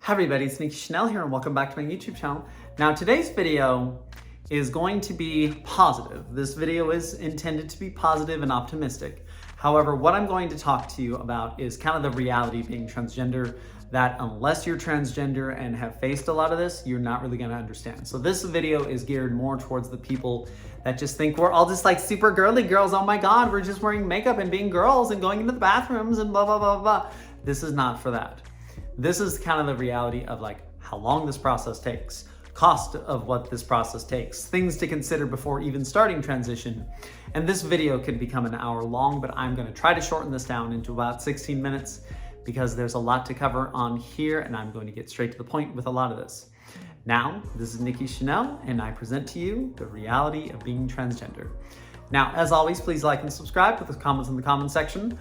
Hi everybody, it's Nikki Chanel here and welcome back to my YouTube channel. Now today's video is going to be positive. This video is intended to be positive and optimistic. However, what I'm going to talk to you about is kind of the reality of being transgender, that unless you're transgender and have faced a lot of this, you're not really gonna understand. So this video is geared more towards the people that just think we're all just like super girly girls. Oh my God, we're just wearing makeup and being girls and going into the bathrooms and blah, blah, blah, blah. This is not for that. This is kind of the reality of like how long this process takes, cost of what this process takes, things to consider before even starting transition. And this video could become an hour long, but I'm gonna try to shorten this down into about 16 minutes because there's a lot to cover on here and I'm going to get straight to the point with a lot of this. Now, this is Nikki Chanel and I present to you the reality of being transgender. Now, as always, please like and subscribe, put the comments in the comment section.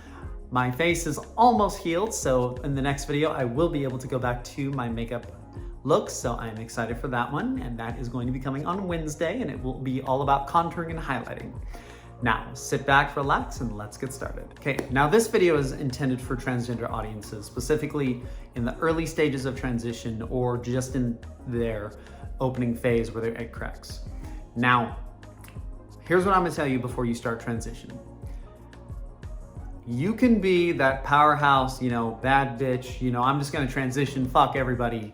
My face is almost healed, so in the next video, I will be able to go back to my makeup look, so I'm excited for that one, and that is going to be coming on Wednesday, and it will be all about contouring and highlighting. Now, sit back, relax, and let's get started. Okay, now this video is intended for transgender audiences, specifically in the early stages of transition or just in their opening phase where their egg cracks. Now, here's what I'm gonna tell you before you start transition. You can be that powerhouse, bad bitch, I'm just gonna transition, fuck everybody.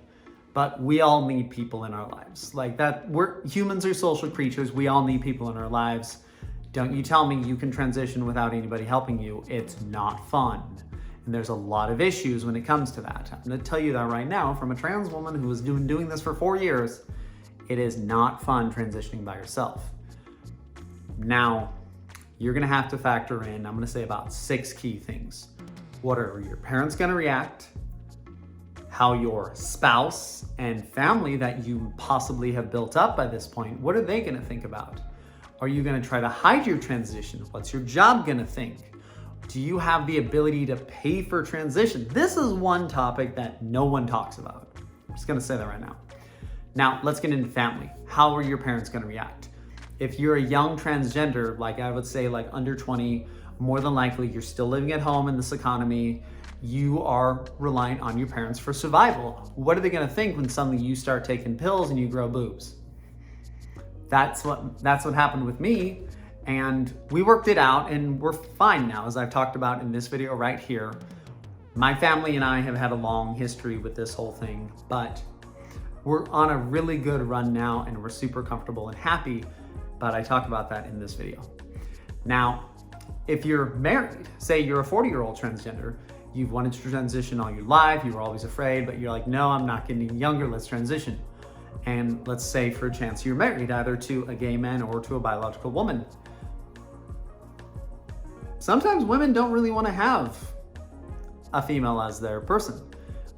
But we all need people in our lives. Like that, humans are social creatures. We all need people in our lives. Don't you tell me you can transition without anybody helping you. It's not fun. And there's a lot of issues when it comes to that. I'm gonna tell you that right now from a trans woman who has been doing this for 4 years. It is not fun transitioning by yourself. Now, you're gonna have to factor in, I'm gonna say about 6 key things. What are your parents gonna react? How your spouse and family that you possibly have built up by this point, what are they gonna think about? Are you gonna try to hide your transition? What's your job gonna think? Do you have the ability to pay for transition? This is one topic that no one talks about. I'm just gonna say that right now. Now, let's get into family. How are your parents gonna react? If you're a young transgender, like I would say like under 20, more than likely you're still living at home in this economy, you are reliant on your parents for survival. What are they gonna think when suddenly you start taking pills and you grow boobs? That's what happened with me, and we worked it out and we're fine now, as I've talked about in this video right here. My family and I have had a long history with this whole thing, but we're on a really good run now and we're super comfortable and happy. But I talk about that in this video. Now, if you're married, say you're a 40-year-old transgender, you've wanted to transition all your life, you were always afraid, but you're like, no, I'm not getting younger, let's transition. And let's say for a chance you're married either to a gay man or to a biological woman. Sometimes women don't really want to have a female as their person.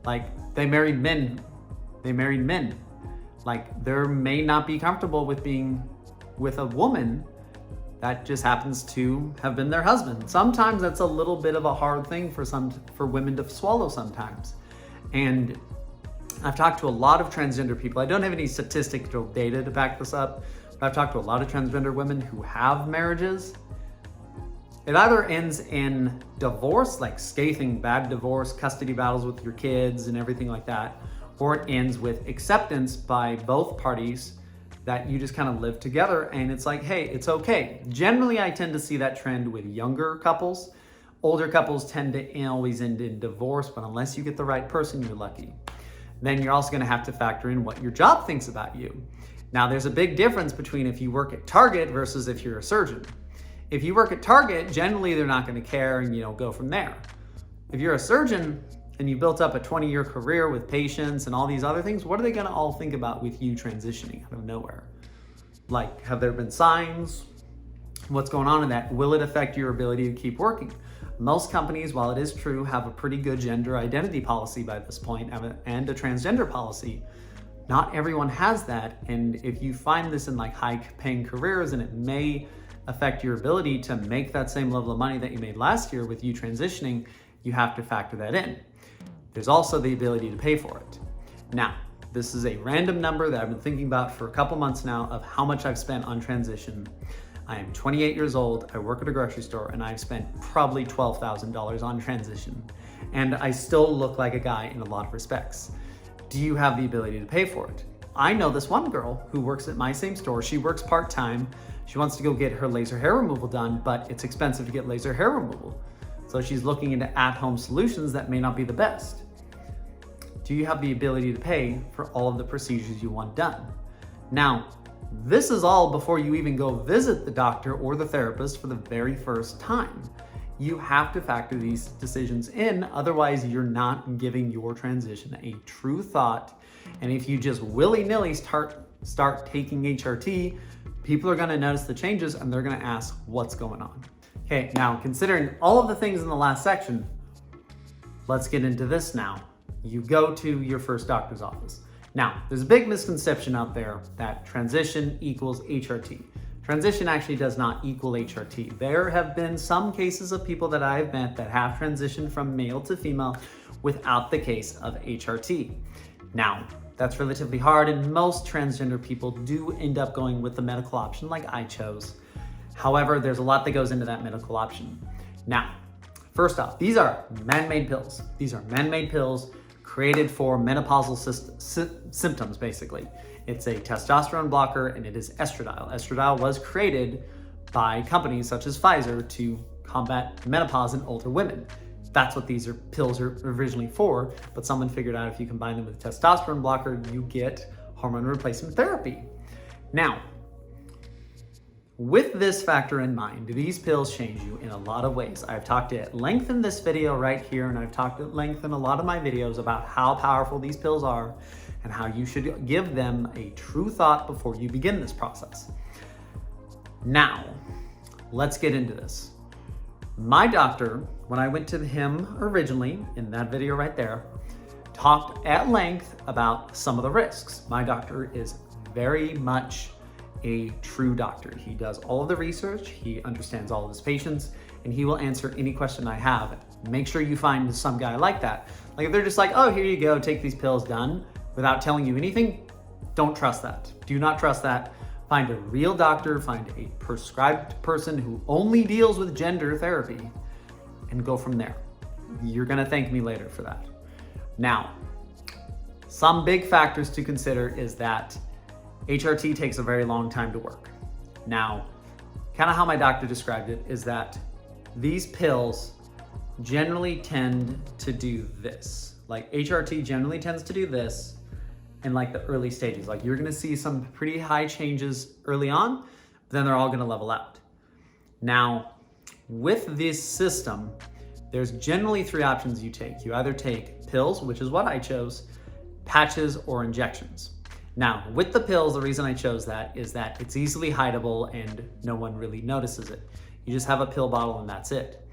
Like they married men. Like they may not be comfortable with being with a woman that just happens to have been their husband. Sometimes that's a little bit of a hard thing for women to swallow sometimes. And I've talked to a lot of transgender people. I don't have any statistical data to back this up, but I've talked to a lot of transgender women who have marriages. It either ends in divorce, like scathing bad divorce, custody battles with your kids and everything like that, or it ends with acceptance by both parties that you just kind of live together and it's like, hey, it's okay. Generally, I tend to see that trend with younger couples. Older couples tend to always end in divorce, but unless you get the right person, you're lucky. Then you're also gonna have to factor in what your job thinks about you. Now, there's a big difference between if you work at Target versus if you're a surgeon. If you work at Target, generally they're not gonna care and go from there. If you're a surgeon and you built up a 20-year career with patients and all these other things, what are they gonna all think about with you transitioning out of nowhere? Like, have there been signs? What's going on in that? Will it affect your ability to keep working? Most companies, while it is true, have a pretty good gender identity policy by this point and a transgender policy. Not everyone has that, and if you find this in like high-paying careers and it may affect your ability to make that same level of money that you made last year with you transitioning, you have to factor that in. There's also the ability to pay for it. Now, this is a random number that I've been thinking about for a couple months now of how much I've spent on transition. I am 28 years old, I work at a grocery store, and I've spent probably $12,000 on transition. And I still look like a guy in a lot of respects. do you have the ability to pay for it? I know this one girl who works at my same store. She works part-time. She wants to go get her laser hair removal done, but it's expensive to get laser hair removal. So she's looking into at-home solutions that may not be the best. Do you have the ability to pay for all of the procedures you want done? Now, this is all before you even go visit the doctor or the therapist for the very first time. You have to factor these decisions in, otherwise you're not giving your transition a true thought. And if you just willy-nilly start taking HRT, people are gonna notice the changes and they're gonna ask what's going on. Okay, now considering all of the things in the last section, let's get into this now. You go to your first doctor's office. Now, there's a big misconception out there that transition equals HRT. Transition actually does not equal HRT. There have been some cases of people that I've met that have transitioned from male to female without the case of HRT. Now, that's relatively hard, and most transgender people do end up going with the medical option like I chose. However, there's a lot that goes into that medical option. Now, first off, these are man-made pills. These are man-made pills created for menopausal symptoms, basically. It's a testosterone blocker and it is estradiol. Estradiol was created by companies such as Pfizer to combat menopause in older women. That's what these pills are originally for, but someone figured out if you combine them with a testosterone blocker, you get hormone replacement therapy. Now, with this factor in mind, these pills change you in a lot of ways. I've talked at length in this video right here, and I've talked at length in a lot of my videos about how powerful these pills are and how you should give them a true thought before you begin this process. Now, let's get into this. My doctor, when I went to him originally, in that video right there, talked at length about some of the risks. My doctor is very much a true doctor. He does all of the research, he understands all of his patients, and he will answer any question I have. Make sure you find some guy like that. Like if they're just like, oh, here you go, take these pills, done, without telling you anything, don't trust that. Do not trust that. Find a real doctor, find a prescribed person who only deals with gender therapy, and go from there. You're gonna thank me later for that. Now, some big factors to consider is that HRT takes a very long time to work. Now, kind of how my doctor described it is that these pills generally tend to do this. Like HRT generally tends to do this in like the early stages. Like you're gonna see some pretty high changes early on, but then they're all gonna level out. Now, with this system, there's generally three options you take. You either take pills, which is what I chose, patches, or injections. Now, with the pills, the reason I chose that is that it's easily hideable and no one really notices it. You just have a pill bottle and that's it.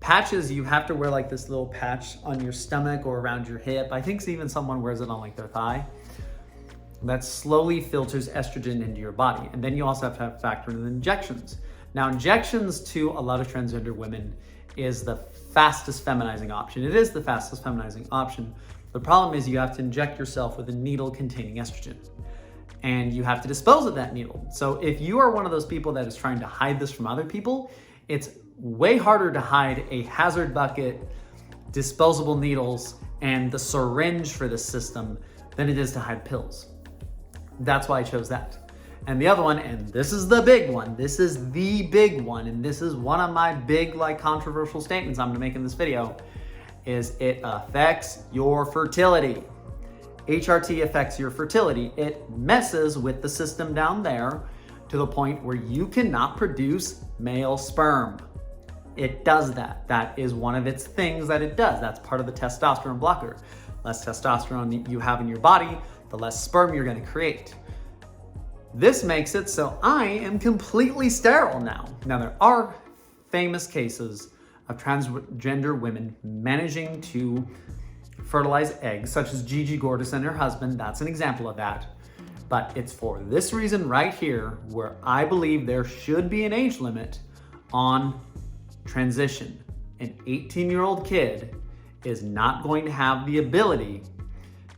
Patches, you have to wear like this little patch on your stomach or around your hip. I think even someone wears it on like their thigh. That slowly filters estrogen into your body. And then you also have to factor in the injections. Now, injections to a lot of transgender women is the fastest feminizing option. It is the fastest feminizing option. The problem is you have to inject yourself with a needle containing estrogen, and you have to dispose of that needle. So if you are one of those people that is trying to hide this from other people, it's way harder to hide a hazard bucket, disposable needles, and the syringe for the system than it is to hide pills. That's why I chose that. And the other one, and this is the big one, this is the big one, and this is one of my big like controversial statements I'm gonna make in this video, is it affects your fertility. HRT affects your fertility. It messes with the system down there to the point where you cannot produce male sperm. It does that. That is one of its things that it does. That's part of the testosterone blocker. Less testosterone you have in your body, the less sperm you're gonna create. This makes it so I am completely sterile now. Now there are famous cases of transgender women managing to fertilize eggs, such as Gigi Gordis and her husband. That's an example of that. But it's for this reason right here where I believe there should be an age limit on transition. An 18-year-old kid is not going to have the ability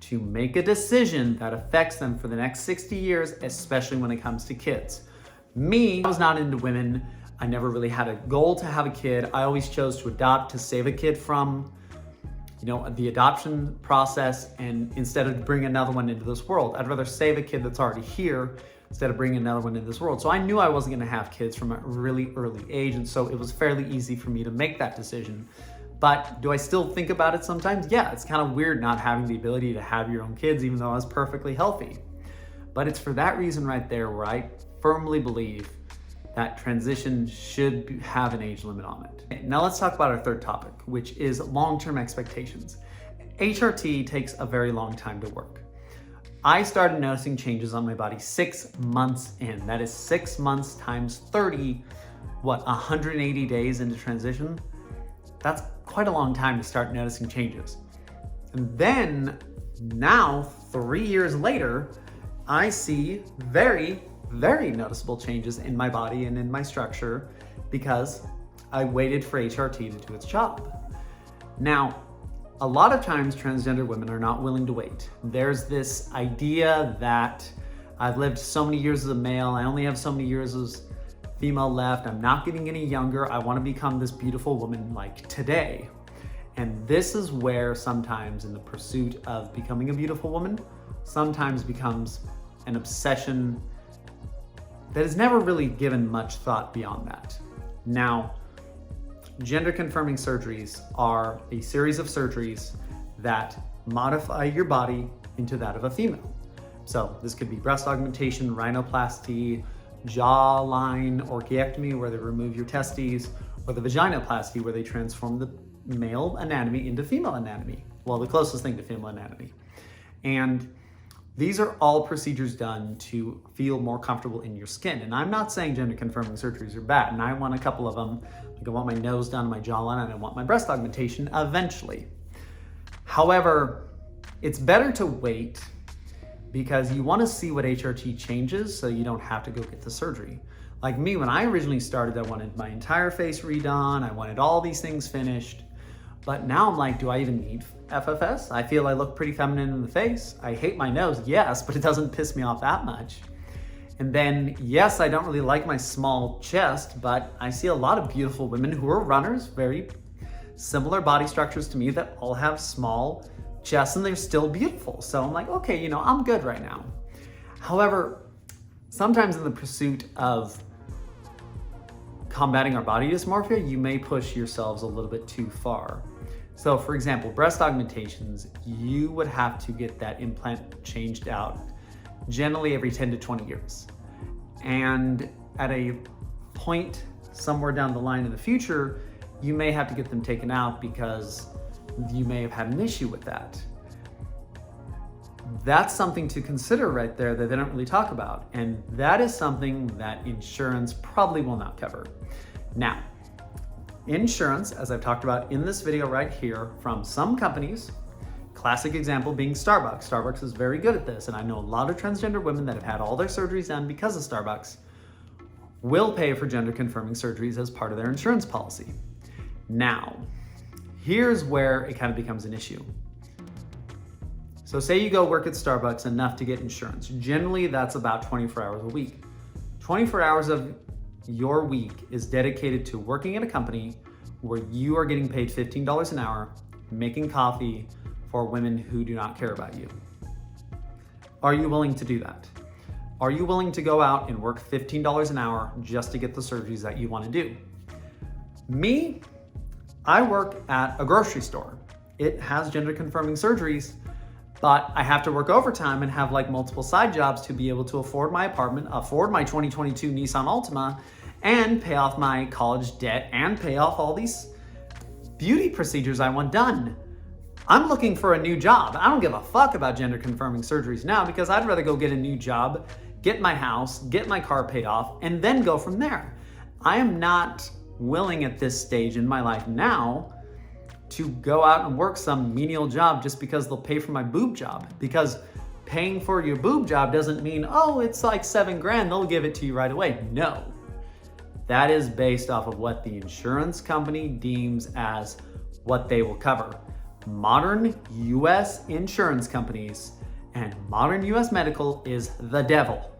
to make a decision that affects them for the next 60 years, especially when it comes to kids. Me, I was not into women. I never really had a goal to have a kid. I always chose to adopt to save a kid from the adoption process, and instead of bringing another one into this world, I'd rather save a kid that's already here instead of bringing another one into this world. So I knew I wasn't going to have kids from a really early age, and so it was fairly easy for me to make that decision. But do I still think about it sometimes? Yeah, it's kind of weird not having the ability to have your own kids, even though I was perfectly healthy. But it's for that reason right there where I firmly believe that transition should have an age limit on it. Now let's talk about our third topic, which is long-term expectations. HRT takes a very long time to work. I started noticing changes on my body 6 months in. That is 6 months times 30, 180 days into transition? That's quite a long time to start noticing changes. And then now, 3 years later, I see very noticeable changes in my body and in my structure because I waited for HRT to do its job. Now, a lot of times transgender women are not willing to wait. There's this idea that I've lived so many years as a male, I only have so many years as female left, I'm not getting any younger, I want to become this beautiful woman like today. And this is where sometimes in the pursuit of becoming a beautiful woman, sometimes becomes an obsession that is never really given much thought beyond that. Now, gender confirming surgeries are a series of surgeries that modify your body into that of a female. So this could be breast augmentation, rhinoplasty, jawline orchiectomy, where they remove your testes, or the vaginoplasty, where they transform the male anatomy into female anatomy. Well, the closest thing to female anatomy. And these are all procedures done to feel more comfortable in your skin. And I'm not saying gender confirming surgeries are bad, and I want a couple of them. Like I want my nose done, my jawline, and I want my breast augmentation eventually. However, it's better to wait because you want to see what HRT changes so you don't have to go get the surgery. Like me, when I originally started, I wanted my entire face redone, I wanted all these things finished. But now I'm like, do I even need FFS? I feel I look pretty feminine in the face. I hate my nose, yes, but it doesn't piss me off that much. And then, yes, I don't really like my small chest, but I see a lot of beautiful women who are runners, very similar body structures to me, that all have small chests and they're still beautiful. So I'm like, okay, I'm good right now. However, sometimes in the pursuit of combating our body dysmorphia, you may push yourselves a little bit too far. So for example, breast augmentations, you would have to get that implant changed out generally every 10 to 20 years. And at a point somewhere down the line in the future, you may have to get them taken out because you may have had an issue with that. That's something to consider right there that they don't really talk about. And that is something that insurance probably will not cover. Now, insurance, as I've talked about in this video right here, from some companies, classic example being Starbucks. Starbucks is very good at this, and I know a lot of transgender women that have had all their surgeries done because of Starbucks will pay for gender confirming surgeries as part of their insurance policy. Now, here's where it kind of becomes an issue. So say you go work at Starbucks enough to get insurance. Generally, that's about 24 hours a week. 24 hours of your week is dedicated to working at a company where you are getting paid $15 an hour, making coffee for women who do not care about you. Are you willing to do that? Are you willing to go out and work $15 an hour just to get the surgeries that you want to do? Me, I work at a grocery store. It has gender confirming surgeries, but I have to work overtime and have like multiple side jobs to be able to afford my apartment, afford my 2022 Nissan Altima, and pay off my college debt and pay off all these beauty procedures I want done. I'm looking for a new job. I don't give a fuck about gender confirming surgeries now because I'd rather go get a new job, get my house, get my car paid off, and then go from there. I am not willing at this stage in my life now to go out and work some menial job just because they'll pay for my boob job. Because paying for your boob job doesn't mean, oh, it's like $7 grand, they'll give it to you right away. No. That is based off of what the insurance company deems as what they will cover. Modern US insurance companies and modern US medical is the devil.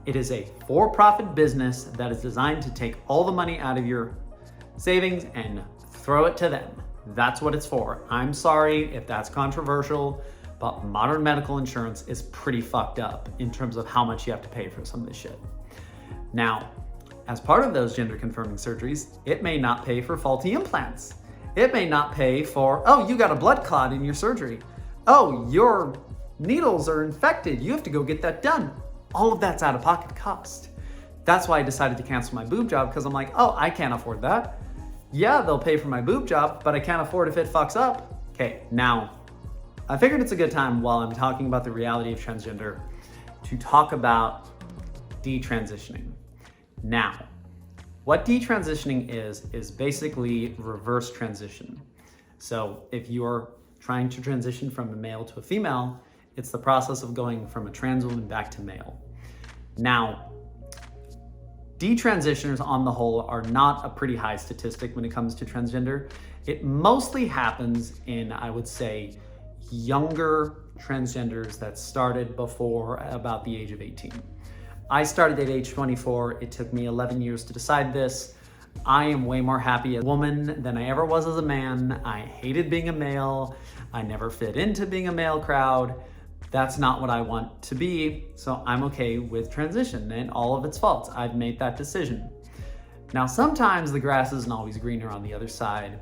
It is a for-profit business that is designed to take all the money out of your savings and throw it to them. That's what it's for. I'm sorry if that's controversial, but modern medical insurance is pretty fucked up in terms of how much you have to pay for some of this shit. Now, as part of those gender confirming surgeries, it may not pay for faulty implants. It may not pay for, oh, you got a blood clot in your surgery. Oh, your needles are infected. You have to go get that done. All of that's out of pocket cost. That's why I decided to cancel my boob job, because I'm like, oh, I can't afford that. Yeah, they'll pay for my boob job, but I can't afford if it fucks up. Okay, now, I figured it's a good time while I'm talking about the reality of transgender to talk about detransitioning. Now, what detransitioning is basically reverse transition. So if you're trying to transition from a male to a female, it's the process of going from a trans woman back to male. Now, detransitioners on the whole are not a pretty high statistic when it comes to transgender. It mostly happens in, I would say, younger transgenders that started before about the age of 18. I started at age 24. It took me 11 years to decide this. I am way more happy as a woman than I ever was as a man. I hated being a male. I never fit into being a male crowd. That's not what I want to be. So I'm okay with transition and all of its faults. I've made that decision. Now, sometimes the grass isn't always greener on the other side.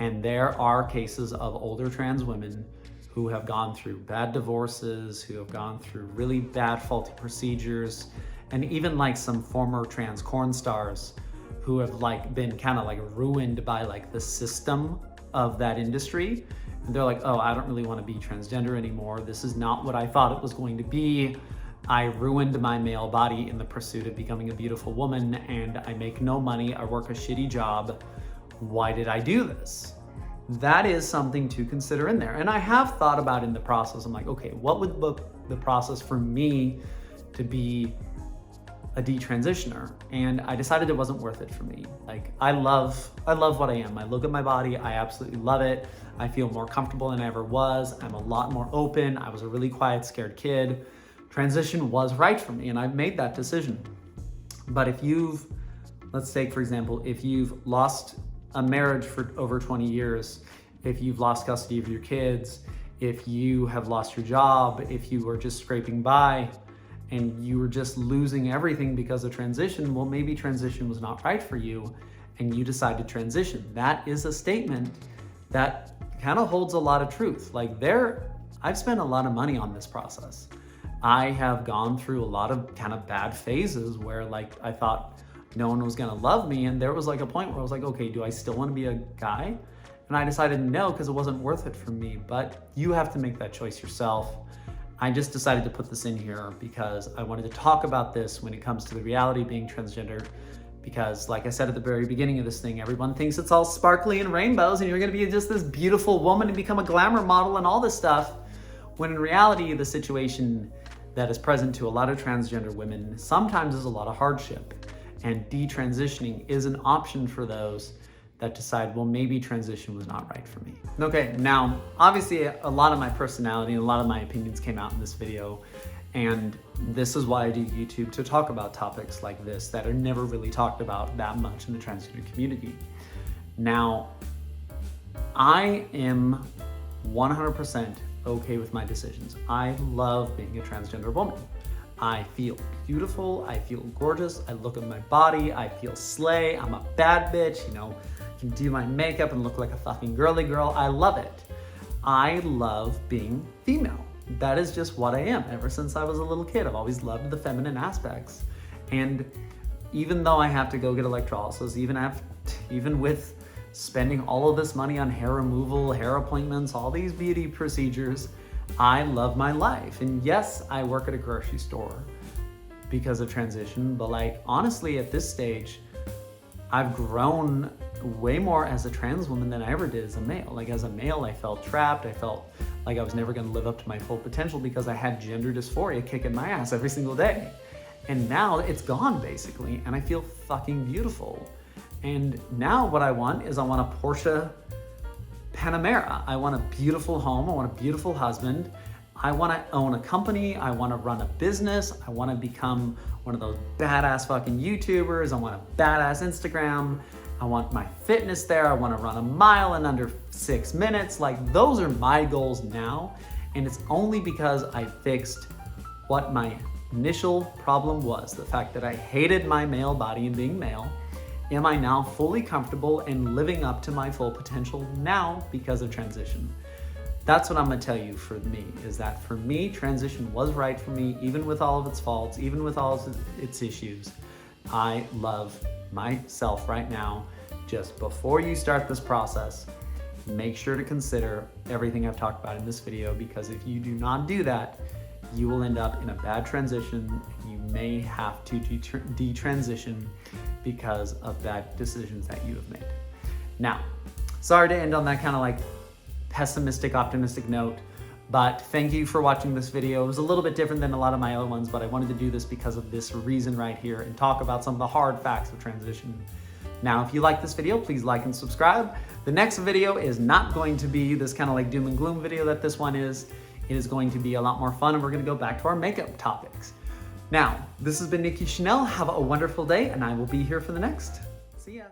And there are cases of older trans women who have gone through bad divorces, who have gone through really bad faulty procedures, and even like some former trans corn stars who have like been kind of like ruined by like the system of that industry. And they're like, oh, I don't really want to be transgender anymore. This is not what I thought it was going to be. I ruined my male body in the pursuit of becoming a beautiful woman, and I make no money. I work a shitty job. Why did I do this? That is something to consider in there. And I have thought about in the process, I'm like, okay, what would the process for me to be a detransitioner? And I decided it wasn't worth it for me. Like, I love what I am. I look at my body, I absolutely love it. I feel more comfortable than I ever was. I'm a lot more open. I was a really quiet, scared kid. Transition was right for me, and I've made that decision. But if let's take, for example, if you've lost a marriage for over 20 years, if you've lost custody of your kids, if you have lost your job, if you were just scraping by and you were just losing everything because of transition, well, maybe transition was not right for you and you decide to transition. That is a statement that kind of holds a lot of truth. Like I've spent a lot of money on this process. I have gone through a lot of kind of bad phases where like I thought no one was gonna love me, and there was like a point where I was like, okay, do I still want to be a guy? And I decided no, because it wasn't worth it for me. But you have to make that choice yourself. I just decided to put this in here because I wanted to talk about this when it comes to the reality of being transgender, because like I said at the very beginning of this thing, everyone thinks it's all sparkly and rainbows and you're gonna be just this beautiful woman and become a glamour model and all this stuff, when in reality the situation that is present to a lot of transgender women sometimes is a lot of hardship. And detransitioning is an option for those that decide, well, maybe transition was not right for me. Okay, now, obviously a lot of my personality and a lot of my opinions came out in this video, and this is why I do YouTube, to talk about topics like this that are never really talked about that much in the transgender community. Now, I am 100% okay with my decisions. I love being a transgender woman. I feel beautiful, I feel gorgeous, I look at my body, I feel slay, I'm a bad bitch, you know, I can do my makeup and look like a fucking girly girl. I love it. I love being female. That is just what I am. Ever since I was a little kid, I've always loved the feminine aspects. And even though I have to go get electrolysis, even with spending all of this money on hair removal, hair appointments, all these beauty procedures, I love my life. And yes, I work at a grocery store because of transition, but like honestly at this stage, I've grown way more as a trans woman than I ever did as a male. Like as a male, I felt trapped. I felt like I was never gonna live up to my full potential because I had gender dysphoria kicking my ass every single day. And now it's gone basically, and I feel fucking beautiful. And now what I want is I want a Porsche Panamera. I want a beautiful home. I want a beautiful husband. I want to own a company. I want to run a business. I want to become one of those badass fucking YouTubers. I want a badass Instagram. I want my fitness there. I want to run a mile in under 6 minutes. Like, those are my goals now. And it's only because I fixed what my initial problem was, the fact that I hated my male body and being male. Am I now fully comfortable and living up to my full potential now because of transition? That's what I'm gonna tell you for me, is that for me, transition was right for me, even with all of its faults, even with all of its issues. I love myself right now. Just before you start this process, make sure to consider everything I've talked about in this video, because if you do not do that, you will end up in a bad transition. You may have to detransition because of bad decisions that you have made. Now, sorry to end on that kind of like pessimistic, optimistic note, but thank you for watching this video. It was a little bit different than a lot of my other ones, but I wanted to do this because of this reason right here and talk about some of the hard facts of transition. Now, if you like this video, please like and subscribe. The next video is not going to be this kind of like doom and gloom video that this one is. It is going to be a lot more fun, and we're gonna go back to our makeup topics. Now, this has been Nikki Chanel. Have a wonderful day, and I will be here for the next. See ya.